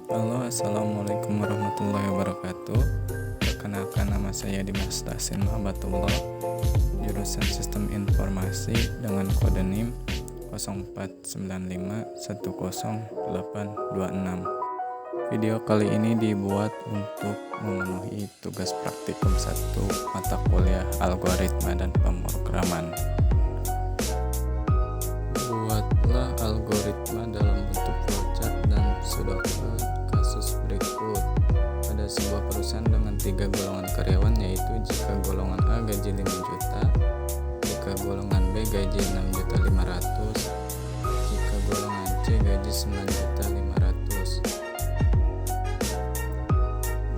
Halo, assalamualaikum warahmatullahi wabarakatuh. Perkenalkan, nama saya Dimas Tahsin Mahabatullah, jurusan Sistem Informasi dengan kode NIM 0495100826. Video kali ini dibuat untuk memenuhi tugas praktikum 1 mata kuliah Algoritma dan Pemrograman. Buatlah algoritma dalam bentuk flowchart dan pseudocode kasus berikut. Pada sebuah perusahaan dengan 3 golongan karyawan, yaitu jika golongan A gaji 5 juta, jika golongan B gaji 6.500.000, jika golongan C gaji 9.500.000.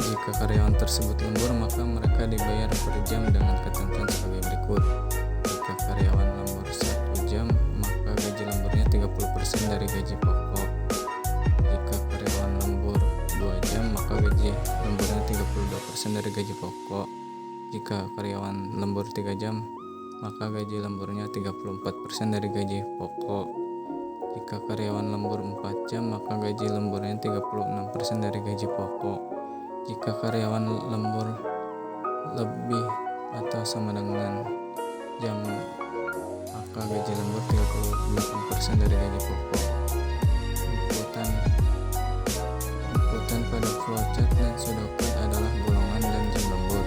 Jika karyawan tersebut lembur, maka mereka dibayar per jam dengan ketentuan sebagai berikut. Jika karyawan lembur 1 jam, maka gaji lemburnya 30% dari gaji pokok. Jika karyawan lembur 2 jam, maka gaji lemburnya 32% dari gaji pokok. Jika karyawan lembur 3 jam, maka gaji lemburnya 34% dari gaji pokok. Jika karyawan lembur 4 jam, maka gaji lemburnya 36% dari gaji pokok. Jika karyawan lembur lebih atau sama dengan jam, maka gaji lembur 38% dari gaji pokok. Inputan pada flowchart dan pseudocode adalah golongan dan jam lembur.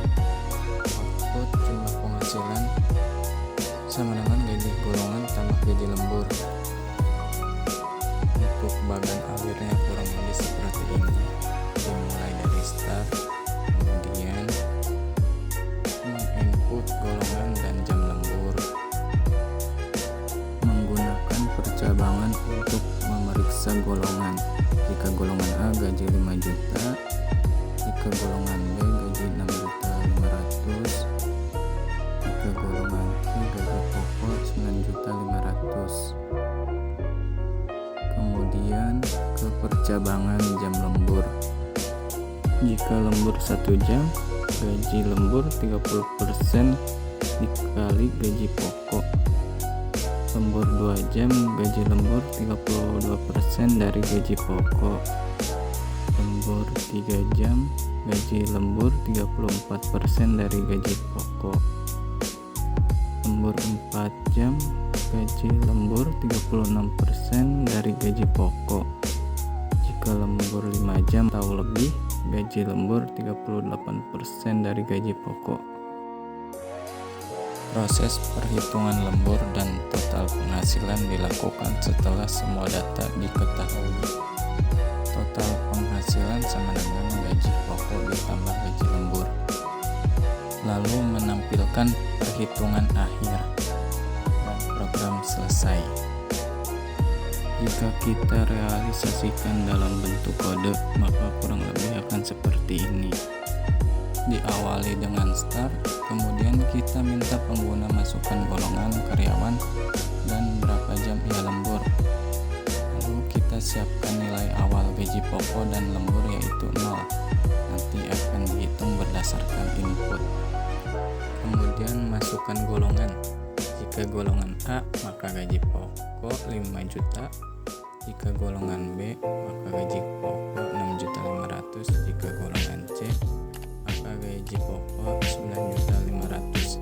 Output jumlah penghasilan sama dengan gaji golongan tambah gaji lembur. Untuk bagan akhirnya kurang lebih seperti ini. Dimulai dari start, kemudian menginput golongan dan jam lembur. Menggunakan percabangan untuk memeriksa golongan. Jika golongan A gaji 5 juta, jika golongan B gaji 6.500.000, jika golongan C gaji pokok 9.500.000. Kemudian ke percabangan jam lembur. Jika lembur 1 jam, gaji lembur 30% dikali gaji pokok. Lembur 2 jam, gaji lembur 32% dari gaji pokok. Lembur 3 jam, gaji lembur 34% dari gaji pokok. Lembur 4 jam, gaji lembur 36% dari gaji pokok. Jika lembur 5 jam atau lebih, gaji lembur 38% dari gaji pokok. Proses perhitungan lembur dan total penghasilan dilakukan setelah semua data diketahui. Total penghasilan sama dengan gaji pokok ditambah gaji lembur. Lalu menampilkan perhitungan akhir dan program selesai. Jika kita realisasikan dalam bentuk kode, maka kurang lebih akan seperti ini. Diawali dengan start, kemudian kita minta pengguna masukkan golongan karyawan dan berapa jam ia lembur. Lalu kita siapkan nilai awal gaji pokok dan lembur, yaitu 0. Nanti akan dihitung berdasarkan input. Kemudian masukkan golongan. Jika golongan A, maka gaji pokok 5 juta. Jika golongan B, maka gaji pokok 6.500.000. Jika golongan C, maka gaji pokok 9.500.000.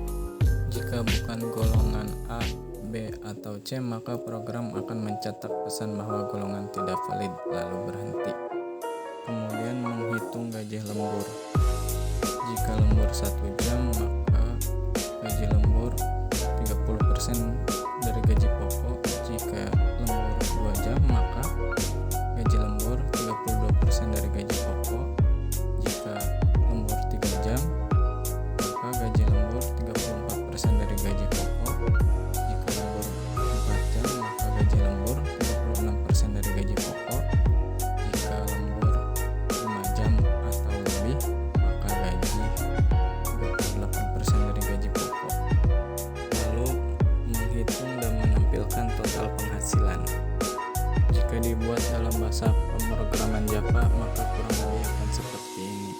Jika bukan golongan A, B, atau C, maka program akan mencetak pesan bahwa golongan tidak valid, lalu berhenti. Kemudian menghitung gaji lembur. Jika lembur 1 jam, maka gaji lembur 30% dari gaji pokok. Jika lembur 2 jam, maka gaji lembur 32% dari gaji pokok. Jika lembur 3 jam, maka gaji lembur 34% dari gaji pokok. Jika lembur 4 jam, maka gaji lembur 36% dari gaji pokok. Jika lembur 5 jam atau lebih, maka gaji 28% dari gaji pokok. Lalu menghitung dan menampilkan total penghasilan. Jika dibuat dalam bahasa pemrograman Java, maka kurang lebih akan seperti ini.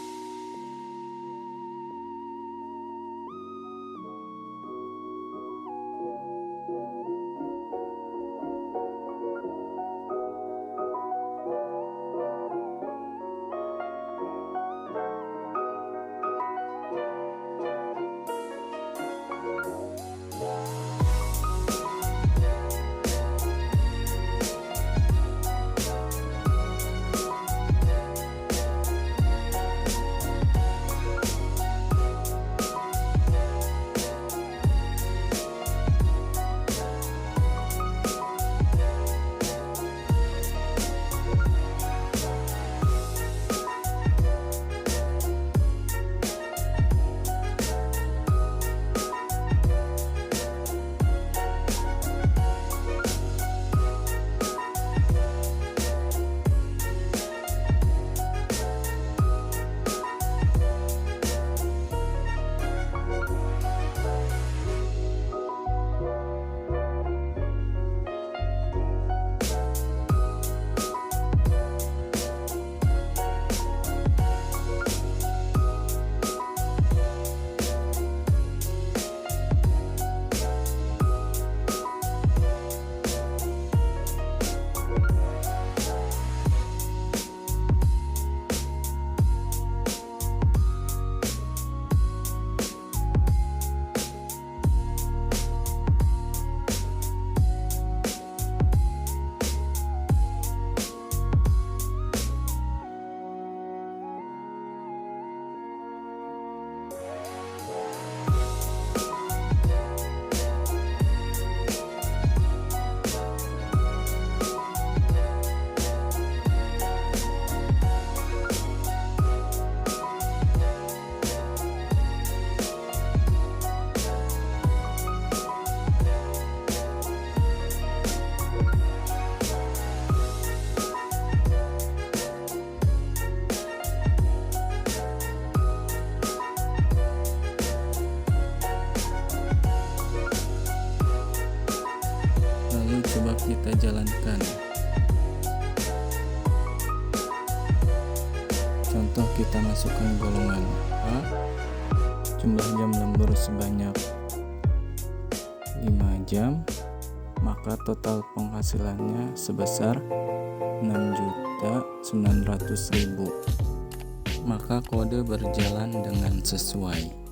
Lalu coba kita jalankan. Contoh, kita masukkan golongan A, jumlah jam lembur sebanyak 5 jam, maka total penghasilannya sebesar 6.900.000. Maka kode berjalan dengan sesuai.